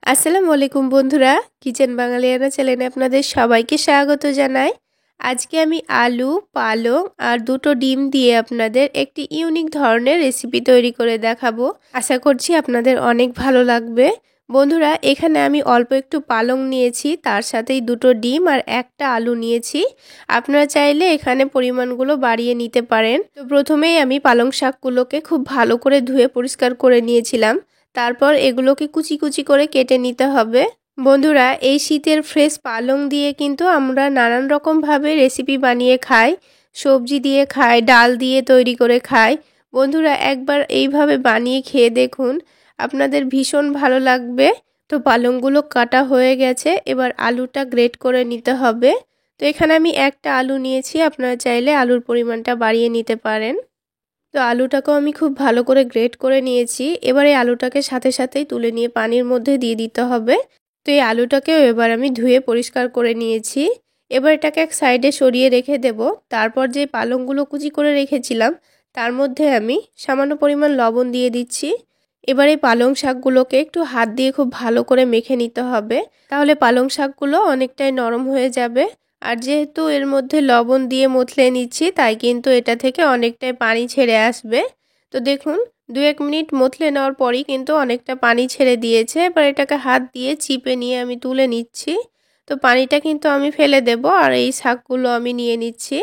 আসসালামু আলাইকুম বন্ধুরা, কিচেন বাঙালিয়ানা চ্যানেলে আপনাদের সবাইকে স্বাগত জানাই। আজকে আমি আলু, পালং আর দুটো ডিম দিয়ে আপনাদের একটি ইউনিক ধরনের রেসিপি তৈরি করে দেখাবো। আশা করছি আপনাদের অনেক ভালো লাগবে। বন্ধুরা, এখানে আমি অল্প একটু পালং নিয়েছি, তার সাথেই দুটো ডিম আর একটা আলু নিয়েছি। আপনারা চাইলে এখানে পরিমাণগুলো বাড়িয়ে নিতে পারেন। তো প্রথমেই আমি পালং শাকগুলোকে খুব ভালো করে ধুয়ে পরিষ্কার করে নিয়েছিলাম। তারপর এগুলোকে কুচি কুচি করে কেটে নিতে হবে। বন্ধুরা, এই শীতের ফ্রেশ পালং দিয়ে কিন্তু আমরা নানান রকমভাবে রেসিপি বানিয়ে খাই, সবজি দিয়ে খাই, ডাল দিয়ে তৈরি করে খাই। বন্ধুরা, একবার এইভাবে বানিয়ে খেয়ে দেখুন, আপনাদের ভীষণ ভালো লাগবে। তো পালংগুলো কাটা হয়ে গেছে, এবার আলুটা গ্রেট করে নিতে হবে। তো এখানে আমি একটা আলু নিয়েছি, আপনারা চাইলে আলুর পরিমাণটা বাড়িয়ে নিতে পারেন। তো আলুটাকেও আমি খুব ভালো করে গ্রেট করে নিয়েছি। এবার এই আলুটাকে সাথে সাথেই তুলে নিয়ে পানির মধ্যে দিয়ে দিতে হবে। তো এই আলুটাকেও এবার আমি ধুয়ে পরিষ্কার করে নিয়েছি। এবার এটাকে এক সাইডে সরিয়ে রেখে দেব। তারপর যে পালংগুলো কুচি করে রেখেছিলাম তার মধ্যে আমি সামান্য পরিমাণ লবণ দিয়ে দিচ্ছি। এবার এই পালং শাকগুলোকে একটু হাত দিয়ে খুব ভালো করে মেখে নিতে হবে, তাহলে পালং শাকগুলো অনেকটাই নরম হয়ে যাবে। আর যেহেতু এর মধ্যে লবণ দিয়ে মথলে নিচ্ছি, তাই কিন্তু এটা থেকে অনেকটাই পানি ছেড়ে আসবে। তো দেখুন, 2-1 মিনিট মথলে নেওয়ার পরই কিন্তু অনেকটা পানি ছেড়ে দিয়েছে। এবার এটাকে হাত দিয়ে চিপে নিয়ে আমি তুলে নিচ্ছি। তো পানিটা কিন্তু আমি ফেলে দেব আর এই শাকগুলো আমি নিয়ে নিচ্ছি।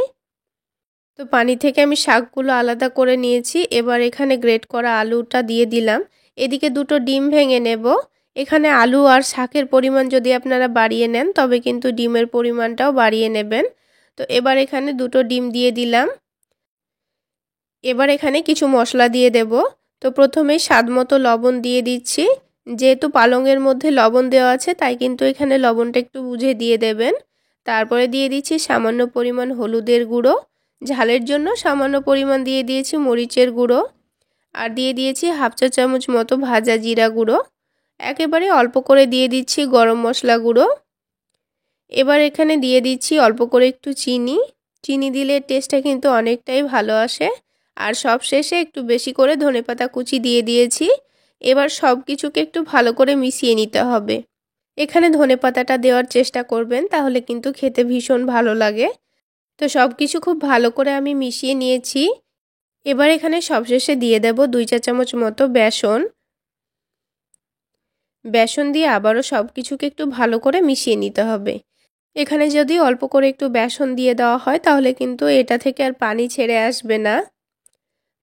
তো পানি থেকে আমি শাকগুলো আলাদা করে নিয়েছি। এবার এখানে গ্রেট করা আলুটা দিয়ে দিলাম। এদিকে দুটো ডিম ভেঙে নেব। এখানে আলু আর শাকের পরিমাণ যদি আপনারা বাড়িয়ে নেন, তবে কিন্তু ডিমের পরিমাণটাও বাড়িয়ে নেবেন। তো এবার এখানে দুটো ডিম দিয়ে দিলাম। এবার এখানে কিছু মশলা দিয়ে দেব। তো প্রথমেই স্বাদমতো লবণ দিয়ে দিচ্ছি। যেহেতু পালংয়ের মধ্যে লবণ দেওয়া আছে, তাই কিন্তু এখানে লবণটা একটু বুঝে দিয়ে দেবেন। তারপরে দিয়ে দিচ্ছি সামান্য পরিমাণ হলুদের গুঁড়ো। ঝালের জন্য সামান্য পরিমাণ দিয়ে দিয়েছি মরিচের গুঁড়ো। আর দিয়ে দিয়েছি 1/2 চা চামচ মতো ভাজা জিরা গুঁড়ো। একেবারে অল্প করে দিয়ে দিচ্ছি গরম মশলা গুঁড়ো। এবার এখানে দিয়ে দিচ্ছি অল্প করে একটু চিনি। চিনি দিলে টেস্টটা কিন্তু অনেকটাই ভালো আসে। আর সব শেষে একটু বেশি করে ধনেপাতা কুচি দিয়ে দিয়েছি। এবার সব কিছুকে একটু ভালো করে মিশিয়ে নিতে হবে। এখানে ধনেপাতাটা দেওয়ার চেষ্টা করবেন, তাহলে কিন্তু খেতে ভীষণ ভালো লাগে। তো সব কিছু খুব ভালো করে আমি মিশিয়ে নিয়েছি। এবার এখানে সবশেষে দিয়ে দেব 2 চা চামচ মতো বেসন। বেসন দিয়ে আবারও সব কিছুকে একটু ভালো করে মিশিয়ে নিতে হবে। এখানে যদি অল্প করে একটু বেসন দিয়ে দেওয়া হয়, তাহলে কিন্তু এটা থেকে আর পানি ছেড়ে আসবে না।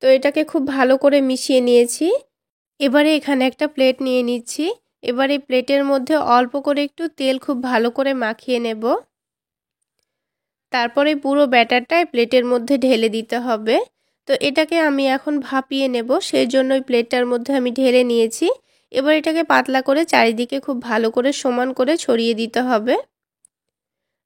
তো এটাকে খুব ভালো করে মিশিয়ে নিয়েছি। এবারে এখানে একটা প্লেট নিয়ে নিচ্ছি। এবার এই প্লেটের মধ্যে অল্প করে একটু তেল খুব ভালো করে মাখিয়ে নেব। তারপরে পুরো ব্যাটারটাই প্লেটের মধ্যে ঢেলে দিতে হবে। তো এটাকে আমি এখন ভাপিয়ে নেব, সেই জন্য ওই প্লেটটার মধ্যে আমি ঢেলে নিয়েছি। এবার এটাকে পাতলা করে চারিদিকে খুব ভালো করে সমান করে ছড়িয়ে দিতে হবে।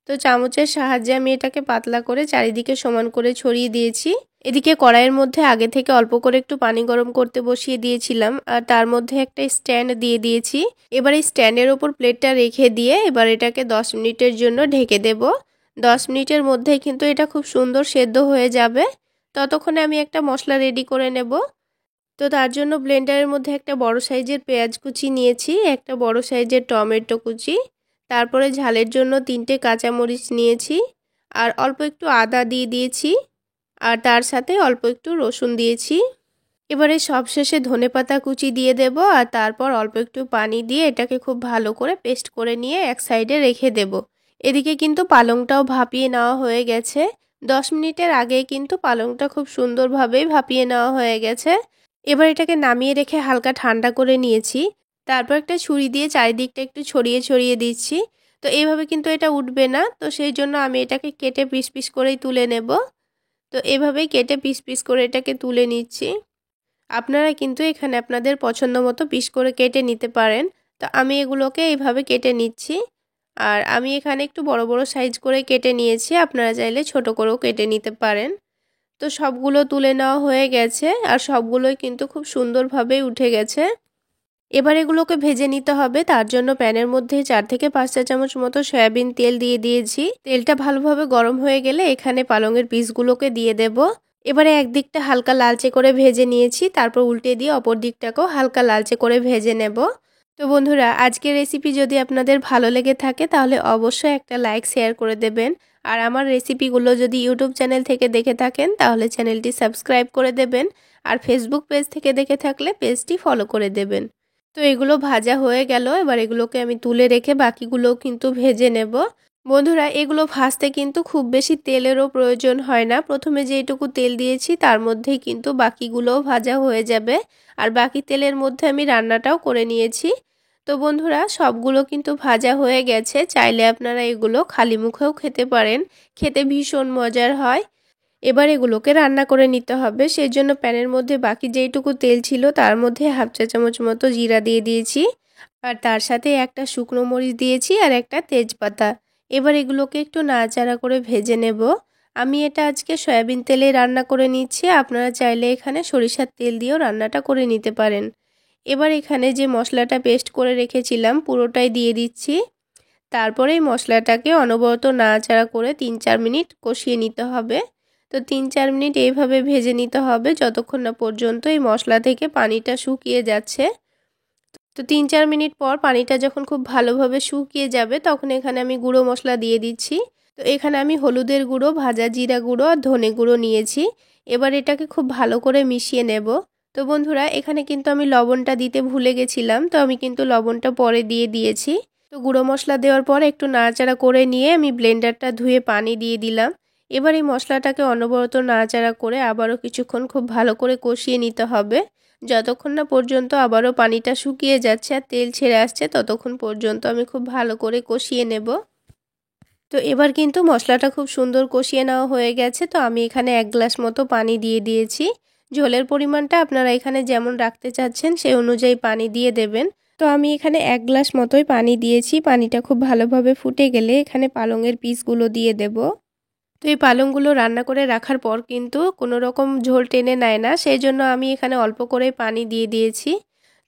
তো চামচের সাহায্যে আমি এটাকে পাতলা করে চারিদিকে সমান করে ছড়িয়ে দিয়েছি। এদিকে কড়াইয়ের মধ্যে আগে থেকে অল্প করে একটু পানি গরম করতে বসিয়ে দিয়েছিলাম, আর তার মধ্যে একটা স্ট্যান্ড দিয়ে দিয়েছি। এবার এই স্ট্যান্ডের ওপর প্লেটটা রেখে দিয়ে এবার এটাকে 10 মিনিটের জন্য ঢেকে দেব। 10 মিনিটের মধ্যেই কিন্তু এটা খুব সুন্দর সেদ্ধ হয়ে যাবে। ততক্ষণে আমি একটা মশলা রেডি করে নেব। তো তার জন্য ব্লেন্ডারের মধ্যে একটা বড় সাইজের পেঁয়াজ কুচি নিয়েছি, একটা বড় সাইজের টমেটো কুচি, তারপরে ঝালের জন্য 3টে কাঁচামরিচ নিয়েছি, আর অল্প একটু আদা দিয়ে দিয়েছি, আর তার সাথে অল্প একটু রসুন দিয়েছি। এবারে সবশেষে ধনেপাতা কুচি দিয়ে দেব, আর তারপর অল্প একটু পানি দিয়ে এটাকে খুব ভালো করে পেস্ট করে নিয়ে এক সাইডে রেখে দেব। এদিকে কিন্তু পালংটাও ভাপিয়ে নেওয়া হয়ে গেছে। 10 মিনিটের আগেই কিন্তু পালংটা খুব সুন্দরভাবেই ভাপিয়ে নেওয়া হয়ে গেছে। এবার এটাকে নামিয়ে রেখে হালকা ঠান্ডা করে নিয়েছি। তারপর একটা ছুরি দিয়ে চারিদিকটা একটু ছড়িয়ে ছড়িয়ে দিচ্ছি। তো এইভাবে কিন্তু এটা উঠবে না, তো সেই জন্য আমি এটাকে কেটে পিস পিস করেই তুলে নেব। তো এভাবেই কেটে পিস পিস করে এটাকে তুলে নিচ্ছি। আপনারা কিন্তু এখানে আপনাদের পছন্দ মতো পিস করে কেটে নিতে পারেন। তো আমি এগুলোকে এইভাবে কেটে নিচ্ছি। আর আমি এখানে একটু বড় বড় সাইজ করে কেটে নিয়েছি, আপনারা চাইলে ছোট করেও কেটে নিতে পারেন। তো সবগুলো তুলে নেওয়া হয়ে গেছে, আর সবগুলোই কিন্তু খুব সুন্দরভাবেই উঠে গেছে। এবার এগুলোকে ভেজে নিতে হবে। তার জন্য প্যানের মধ্যে 4 থেকে 5 চা চামচ মতো সয়াবিন তেল দিয়ে দিয়েছি। তেলটা ভালোভাবে গরম হয়ে গেলে এখানে পালংয়ের পিসগুলোকে দিয়ে দেব। এবারে একদিকটা হালকা লালচে করে ভেজে নিয়েছি, তারপর উল্টে দিয়ে অপর দিকটাকেও হালকা লালচে করে ভেজে নেব। তো বন্ধুরা, আজকের রেসিপি যদি আপনাদের ভালো লেগে থাকে তাহলে অবশ্যই একটা লাইক শেয়ার করে দেবেন। আর আমার রেসিপিগুলো যদি ইউটিউব চ্যানেল থেকে দেখে থাকেন তাহলে চ্যানেলটি সাবস্ক্রাইব করে দেবেন। আর ফেসবুক পেজ থেকে দেখে থাকলে পেজটি ফলো করে দেবেন। তো এগুলো ভাজা হয়ে গেল, এবার এগুলোকে আমি তুলে রেখে বাকিগুলোও কিন্তু ভেজে নেব। বন্ধুরা, এগুলো ভাজতে কিন্তু খুব বেশি তেলেরও প্রয়োজন হয় না। প্রথমে যেটুকু তেল দিয়েছি তার মধ্যেই কিন্তু বাকিগুলোও ভাজা হয়ে যাবে। আর বাকি তেলের মধ্যে আমি রান্নাটাও করে নিয়েছি। তো বন্ধুরা, সবগুলো কিন্তু ভাজা হয়ে গেছে। চাইলে আপনারা এগুলো খালি মুখেও খেতে পারেন, খেতে ভীষণ মজার হয়। এবার এগুলোকে রান্না করে নিতে হবে। সেই জন্য প্যানের মধ্যে বাকি যেইটুকু তেল ছিল তার মধ্যে হাফ চা চামচ মতো জিরা দিয়ে দিয়েছি। আর তার সাথে একটা শুকনো মরিচ দিয়েছি আর একটা তেজপাতা। এবার এগুলোকে একটু নাড়াচাড়া করে ভেজে নেব। আমি এটা আজকে সয়াবিন তেলে রান্না করে নিচ্ছি, আপনারা চাইলে এখানে সরিষার তেল দিয়েও রান্নাটা করে নিতে পারেন। এবার এখানে যে মশলাটা পেস্ট করে রেখেছিলাম পুরোটাই দিয়ে দিচ্ছি। তারপরে এই মশলাটাকে অনবরত নাড়াচাড়া করে ৩-৪ মিনিট কষিয়ে নিতে হবে। তো ৩-৪ মিনিট এইভাবে ভেজে নিতে হবে যতক্ষণ না পর্যন্ত এই মশলা থেকে পানিটা শুকিয়ে যাচ্ছে। তো ৩-৪ মিনিট পর পানিটা যখন খুব ভালোভাবে শুকিয়ে যাবে তখন এখানে আমি গুঁড়ো মশলা দিয়ে দিচ্ছি। তো এখানে আমি হলুদের গুঁড়ো, ভাজা জিরা গুঁড়ো আর ধনে গুঁড়ো নিয়েছি। এবার এটাকে খুব ভালো করে মিশিয়ে নেব। তো বন্ধুরা, এখানে কিন্তু আমি লবণটা দিতে ভুলে গেছিলাম, তো আমি কিন্তু লবণটা পরে দিয়ে দিয়েছি। তো গুঁড়ো মশলা দেওয়ার পর একটু নাড়াচাড়া করে নিয়ে আমি ব্লেন্ডারটা ধুয়ে পানি দিয়ে দিলাম। এবার এই মশলাটাকে অনবরত নাড়াচাড়া করে আবারও কিছুক্ষণ খুব ভালো করে কষিয়ে নিতে হবে। যতক্ষণ না পর্যন্ত আবারও পানিটা শুকিয়ে যাচ্ছে আর তেল ছেড়ে আসছে ততক্ষণ পর্যন্ত আমি খুব ভালো করে কষিয়ে নেব। তো এবার কিন্তু মশলাটা খুব সুন্দর কষিয়ে নেওয়া হয়ে গেছে। তো আমি এখানে 1 গ্লাস মতো পানি দিয়ে দিয়েছি। ঝোলের পরিমাণটা আপনারা এখানে যেমন রাখতে চাচ্ছেন সেই অনুযায়ী পানি দিয়ে দেবেন। তো আমি এখানে 1 গ্লাস মতোই পানি দিয়েছি। পানিটা খুব ভালোভাবে ফুটে গেলে এখানে পালংয়ের পিসগুলো দিয়ে দেব। তো এই পালংগুলো রান্না করে রাখার পর কিন্তু কোনো রকম ঝোল টেনে নেয় না, সেই জন্য আমি এখানে অল্প করে পানি দিয়ে দিয়েছি।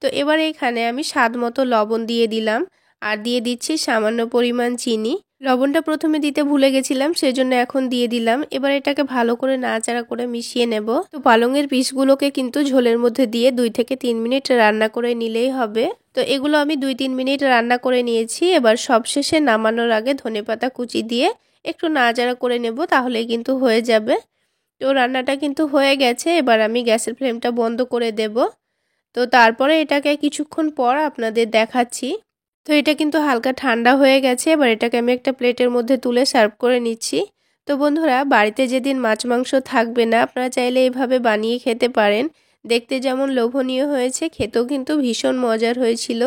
তো এবার এখানে আমি স্বাদ মতো লবণ দিয়ে দিলাম আর দিয়ে দিচ্ছি সামান্য পরিমাণ চিনি। লবণটা প্রথমে দিতে ভুলে গেছিলাম, সেজন্য এখন দিয়ে দিলাম। এবার এটাকে ভালো করে নাড়াচাড়া করে মিশিয়ে নেব। তো পালংয়ের পিসগুলোকে কিন্তু ঝোলের মধ্যে দিয়ে 2 থেকে 3 মিনিট রান্না করে নিলেই হবে। তো এগুলো আমি 2-3 মিনিট রান্না করে নিয়েছি। এবার সবশেষে নামানোর আগে ধনেপাতা কুচি দিয়ে একটু নাড়াচাড়া করে নেব, তাহলেই কিন্তু হয়ে যাবে। তো রান্নাটা কিন্তু হয়ে গেছে। এবার আমি গ্যাসের ফ্লেমটা বন্ধ করে দেব। তো তারপরে এটাকে কিছুক্ষণ পর আপনাদের দেখাচ্ছি। তো এটা কিন্তু হালকা ঠান্ডা হয়ে গেছে। এবার এটাকে আমি একটা প্লেটের মধ্যে তুলে সার্ভ করে নিচ্ছি। তো বন্ধুরা, বাড়িতে যেদিন মাছ মাংস থাকবে না আপনারা চাইলে এভাবে বানিয়ে খেতে পারেন। দেখতে যেমন লোভনীয় হয়েছে, খেতেও কিন্তু ভীষণ মজার হয়েছিল।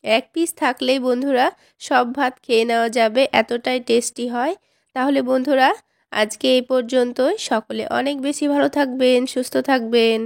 1 পিস থাকলেই বন্ধুরা সব ভাত খেয়ে নেওয়া যাবে, এতটাই টেস্টি হয়। তাহলে বন্ধুরা, আজকে এই পর্যন্তই। সকলে অনেক বেশি ভালো থাকবেন, সুস্থ থাকবেন।